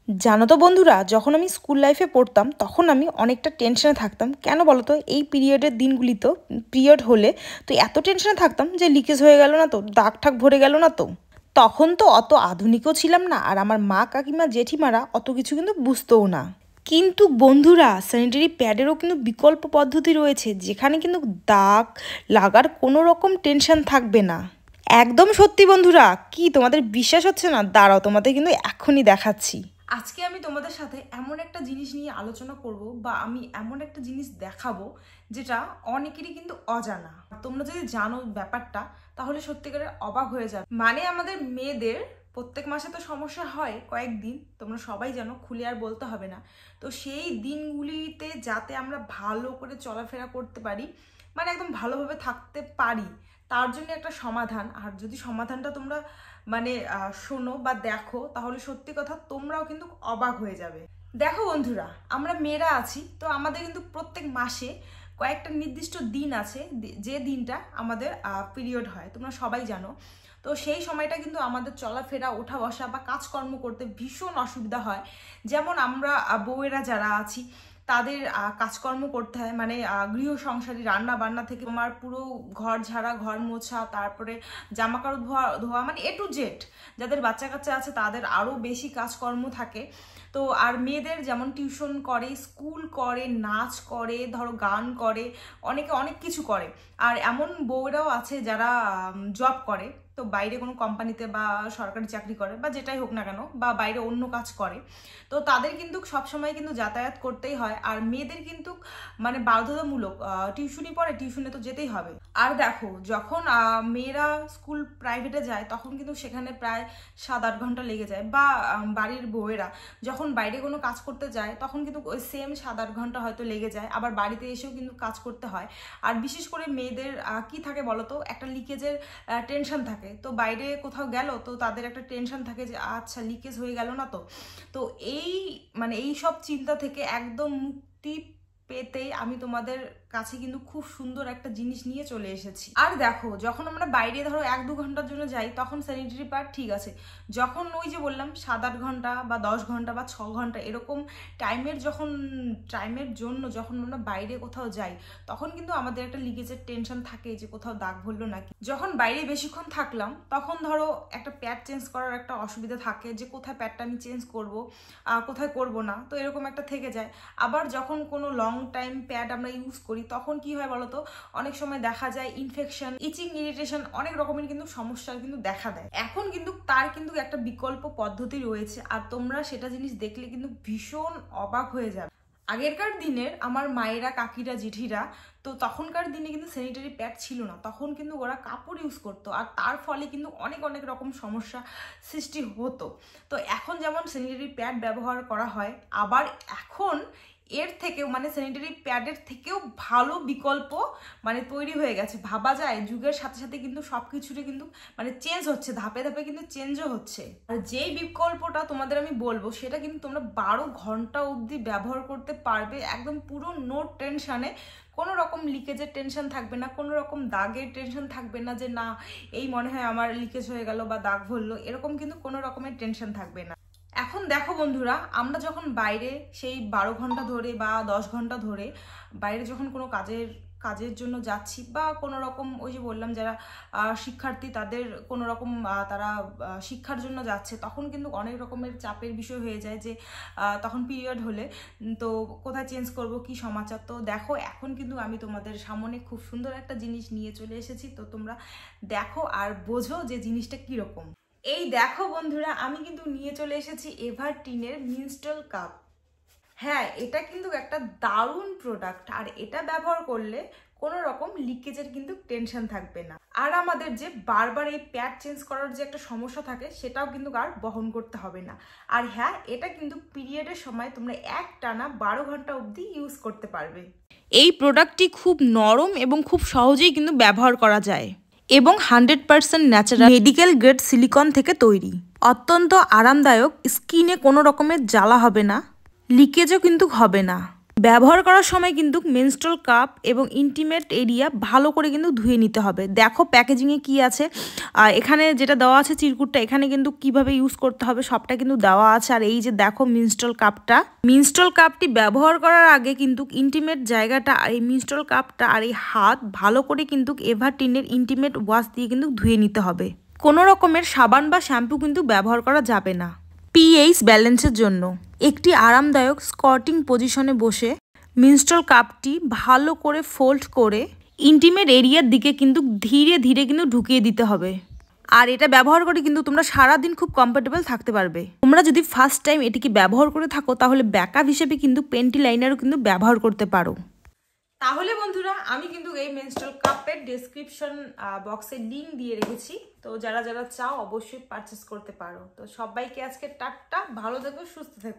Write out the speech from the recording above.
জানো তো বন্ধুরা, যখন আমি স্কুল লাইফে পড়তাম তখন আমি অনেকটা টেনশনে থাকতাম। কেন বলো তো? এই পিরিয়ডের দিনগুলি তো পিরিয়ড হলে তো এত টেনশনে থাকতাম যে লিকেজ হয়ে গেল না তো, দাগ ঠাক ভরে গেল না তো। তখন তো অত আধুনিকও ছিলাম না, আর আমার মা কাকিমা জেঠিমারা অত কিছু কিন্তু বুঝতেও না। কিন্তু বন্ধুরা, স্যানিটারি প্যাডেরও কিন্তু বিকল্প পদ্ধতি রয়েছে, যেখানে কিন্তু দাগ লাগার কোনো রকম টেনশন থাকবে না। একদম সত্যি বন্ধুরা, কি তোমাদের বিশ্বাস হচ্ছে না? দাঁড়াও, তোমাদের কিন্তু এখনই দেখাচ্ছি। আজকে আমি তোমাদের সাথে এমন একটা জিনিস নিয়ে আলোচনা করব, বা আমি এমন একটা জিনিস দেখাবো যেটা অনেকেরই কিন্তু অজানা। তোমরা যদি জানো ব্যাপারটা, তাহলে সত্যিকারের অবাক হয়ে যাবে। মানে আমাদের মেয়েদের প্রত্যেক মাসে তো সমস্যা হয় কয়েকদিন, তোমরা সবাই জানো, খুলে আর বলতে হবে না। তো সেই দিনগুলিতে যাতে আমরা ভালো করে চলাফেরা করতে পারি, মানে একদম ভালোভাবে থাকতে পারি, তার জন্য একটা সমাধান। আর যদি সমাধানটা তোমরা মানে শোনো বা দেখো, তাহলে সত্যি কথা তোমরাও কিন্তু অবাক হয়ে যাবে। দেখো বন্ধুরা, আমরা মেয়েরা আছি, তো আমাদের কিন্তু প্রত্যেক মাসে কয়েকটা নির্দিষ্ট দিন আছে, যে দিনটা আমাদের পিরিয়ড হয়, তোমরা সবাই জানো। তো সেই সময়টা কিন্তু আমাদের চলাফেরা, ওঠা বসা বা কাজকর্ম করতে ভীষণ অসুবিধা হয়। যেমন আমরা বউয়েরা যারা আছি, তাদের কাজকর্ম করতে হয়, মানে গৃহ সংসারী, রান্না বান্না থেকে আমার পুরো ঘর ঝাড়া, ঘর মোছা, তারপরে জামা কাপড় ধোয়া ধোয়া, মানে এ টু জেড। যাদের বাচ্চা কাচ্চা আছে তাদের আরও বেশি কাজকর্ম থাকে। তো আর মেয়েদের যেমন টিউশন করে, স্কুল করে, নাচ করে, ধরো গান করে, অনেকে অনেক কিছু করে। আর এমন বউরাও আছে যারা জব করে, তো বাইরে কোনো কোম্পানিতে বা সরকারি চাকরি করে, বা যেটাই হোক না কেন, বা বাইরে অন্য কাজ করে। তো তাদের কিন্তু সবসময় কিন্তু যাতায়াত করতেই হয়। আর মেয়েদের কিন্তু মানে বাধ্যতামূলক টিউশনি পড়ে, টিউশনে তো যেতেই হবে। আর দেখো, যখন মেয়েরা স্কুল প্রাইভেটে যায়, তখন কিন্তু সেখানে প্রায় 7-8 ঘন্টা লেগে যায়। বা বাড়ির বউয়েরা যখন বাইরে কোনো কাজ করতে যায়, তখন কিন্তু ওই সেম 7-8 ঘন্টা হয়তো লেগে যায়। আবার বাড়িতে এসেও কিন্তু কাজ করতে হয়। আর বিশেষ করে মেয়েদের কি থাকে বলতো, একটা লিকেজের টেনশন থাকে। তো বাইরে কোথাও গেল, তো তাদের একটা টেনশন থাকে যে আচ্ছা লিকেজ হয়ে গেল না তো। তো এই মানে এই সব চিন্তা থেকে একদম মুক্তি পেতে আমি তোমাদের কাছে কিন্তু খুব সুন্দর একটা জিনিস নিয়ে চলে এসেছি। আর দেখো, যখন আমরা বাইরে ধরো 1-2 ঘন্টার জন্য যাই, তখন স্যানিটারি প্যাড ঠিক আছে। যখন ওই যে বললাম 7-8 ঘন্টা বা 10 ঘন্টা বা 6 ঘন্টা এরকম টাইমের জন্য যখন আমরা বাইরে কোথাও যাই, তখন কিন্তু আমাদের একটা লিকেজের টেনশন থাকে যে কোথাও দাগ ভরলো নাকি। যখন বাইরে বেশিক্ষণ থাকলাম, তখন ধরো একটা প্যাড চেঞ্জ করার একটা অসুবিধা থাকে, যে কোথায় প্যাডটা আমি চেঞ্জ করব, কোথায় করব না, তো এরকম একটা থেকে যায়। আবার যখন কোনো লং টাইম প্যাড আমরা ইউজ করি, তখন কি হয় বলতো, অনেক সময় দেখা যায় ইনফেকশন, ইচিং, ইরিটেশন, অনেক রকমের কিন্তু সমস্যা কিন্তু দেখা দেয়। এখন কিন্তু তার কিন্তু একটা বিকল্প পদ্ধতি রয়েছে, আর তোমরা সেটা জিনিস দেখলে কিন্তু ভীষণ অবাক হয়ে যাবে। আগেরকার দিনের আমার মায়েরা, কাকিরা, জেঠিরা, তো তখনকার দিনে কিন্তু স্যানিটারি প্যাড ছিল না, তখন কিন্তু ওরা কাপড় ইউজ করতো, আর তার ফলে কিন্তু অনেক অনেক রকম সমস্যা সৃষ্টি হতো। তো এখন যেমন স্যানিটারি প্যাড ব্যবহার করা হয়, আবার এখন এর থেকেও মানে স্যানিটারি প্যাডের থেকেও ভালো বিকল্প মানে তৈরি হয়ে গেছে। ভাবা যায়, যুগের সাথে সাথে কিন্তু সবকিছুরই কিন্তু মানে চেঞ্জ হচ্ছে, ধাপে ধাপে কিন্তু চেঞ্জও হচ্ছে। আর যেই বিকল্পটা তোমাদের আমি বলবো, সেটা কিন্তু তোমরা 12 ঘন্টা অবধি ব্যবহার করতে পারবে, একদম পুরো নো টেনশনে। কোনো রকম লিকেজের টেনশন থাকবে না, কোনো রকম দাগের টেনশন থাকবে না, যে না এই মনে হয় আমার লিকেজ হয়ে গেল বা দাগ ভরলো, এরকম কিন্তু কোনো রকমের টেনশন থাকবে না। এখন দেখো বন্ধুরা, আমরা যখন বাইরে সেই 12 ঘন্টা ধরে বা 10 ঘন্টা ধরে বাইরে যখন কোনো কাজের জন্য যাচ্ছি, বা কোনো রকম ওই যে বললাম যারা শিক্ষার্থী, তাদের কোনো রকম তারা শিক্ষার জন্য যাচ্ছে, তখন কিন্তু অনেক রকমের চাপের বিষয় হয়ে যায়, যে তখন পিরিয়ড হলে তো কোথায় চেঞ্জ করব, কি সমাচার। তো দেখো, এখন কিন্তু আমি তোমাদের সামনে খুব সুন্দর একটা জিনিস নিয়ে চলে এসেছি, তো তোমরা দেখো আর বোঝো যে জিনিসটা কীরকম। এই দেখো বন্ধুরা, আমি কিন্তু নিয়ে চলে এসেছি এভারটিনের মিনস্টল কাপ। হ্যাঁ, এটা কিন্তু একটা দারুণ প্রোডাক্ট, আর এটা ব্যবহার করলে কোনো রকম লিকেজের কিন্তু টেনশন থাকবে না। আর আমাদের যে বারবার এই প্যাড চেঞ্জ করার যে একটা সমস্যা থাকে, সেটাও কিন্তু আর বহন করতে হবে না। আর হ্যাঁ, এটা কিন্তু পিরিয়ডের সময় তোমরা একটানা 12 ঘন্টা অবধি ইউজ করতে পারবে। এই প্রোডাক্টটি খুব নরম এবং খুব সহজেই কিন্তু ব্যবহার করা যায়, এবং 100% ন্যাচারাল মেডিকেল গ্রেড সিলিকন থেকে তৈরি। অত্যন্ত আরামদায়ক, স্কিনে কোনো রকমের জ্বালা হবে না, লিকেজও কিন্তু হবে না। ব্যবহার করার সময় কিন্তু মেনস্ট্রুয়াল কাপ এবং ইন্টিমেট এরিয়া ভালো করে কিন্তু ধুয়ে নিতে হবে। দেখো প্যাকেজিংয়ে কি আছে, এখানে যেটা দেওয়া আছে চিরকুটটা, এখানে কিন্তু কিভাবে ইউজ করতে হবে সবটা কিন্তু দেওয়া আছে। আর এই যে দেখো মিনস্ট্রুয়াল কাপটি ব্যবহার করার আগে কিন্তু ইন্টিমেট জায়গাটা আর এই মিনস্ট্রুয়াল কাপটা আর এই হাত ভালো করে কিন্তু এভারটিনের ইন্টিমেট ওয়াশ দিয়ে কিন্তু ধুয়ে নিতে হবে। কোনো রকমের সাবান বা শ্যাম্পু কিন্তু ব্যবহার করা যাবে না। পিএইচ ব্যালেন্সের জন্য একটি আরামদায়ক স্কটিং পজিশনে বসে মিনস্ট্রুয়াল কাপটি ভালো করে ফোল্ড করে ইন্টিমেট এরিয়ার দিকে কিন্তু ধীরে ধীরে কিন্তু ঢুকিয়ে দিতে হবে। আর এটা ব্যবহার করে কিন্তু তোমরা সারাদিন খুব কমফোর্টেবল থাকতে পারবে। তোমরা যদি ফার্স্ট টাইম এটিকে ব্যবহার করে থাকো তাহলে ব্যাকআপ হিসেবে কিন্তু পেন্টি লাইনারও কিন্তু ব্যবহার করতে পারো। তাহলে বন্ধুরা আমি কিন্তু এই মেনস্ট্রুয়াল কাপের ডেসক্রিপশন বক্সে লিঙ্ক দিয়ে রেখেছি, তো যারা যারা চাও অবশ্যই পারচেস করতে পারো। তো সবাইকে আজকে টাটা, ভালো থেকো, সুস্থ থেকো।